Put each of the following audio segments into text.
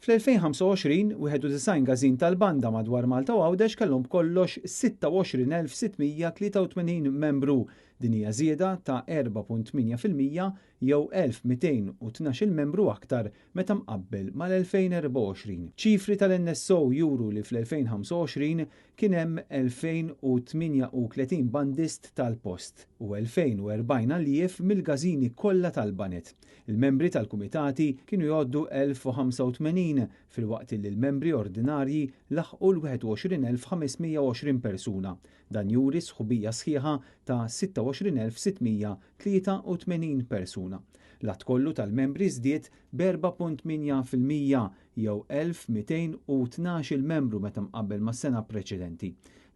Fl-2025, 91 gażin tal-banda madwar Malta u Għawdex kellhom kollox 26,683 membru, din hija żieda ta' 4.8% jew 1,212 membru aktar meta mqabbel mal-2024. Ċifri tal-NSO juru li fl-2025 kien hemm 2,038 bandist tal-post u 2,040 għallief mill-gażini kollha tal-banet. Il-membri tal-kumitati kienu jgħoddu 1,085 fil-waqt li l-membri ordinarji laħqu l-21,520 persuna. Dan juri sħubija sħiħa ta' 26,683 persuna. L-att kollu tal-membri żdied b'4.8% jew 1,212 membru meta mqabbel mas-sena preċedenti.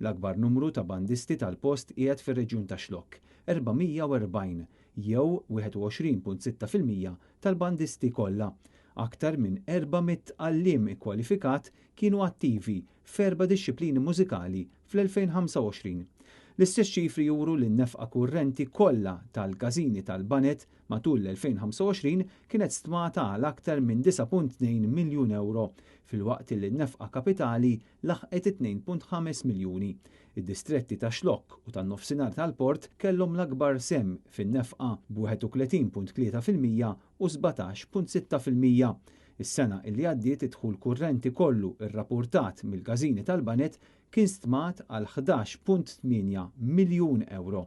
L-akbar numru ta' bandisti tal-post qiegħed fir-reġjun ta' Xlokk, 440 jew 21.6% tal-bandisti kollha. Aktar minn 400 għalliem ikkwalifikat kienu attivi f'erba' dixxiplini mużikali fl-2025. L-istess ċifri juru li n-nefqa kurrenti kollha tal-gażini tal-banet matul l-2025 kienet stmata għal aktar minn 9.2 miljun euro, fil-waqt li n-nefqa kapitali laħqet 2.5 miljuni. Id-distretti ta' Xlokk u tan-nofsinhar tal-Port kellhom l-akbar sem fin-nefqa b'31.3% u 17.6%. Is-sena li għaddiet id-dħul kurrenti kollu irrappurtat mill-gażini tal-banet kien stmat għal 11.8 miljun euro.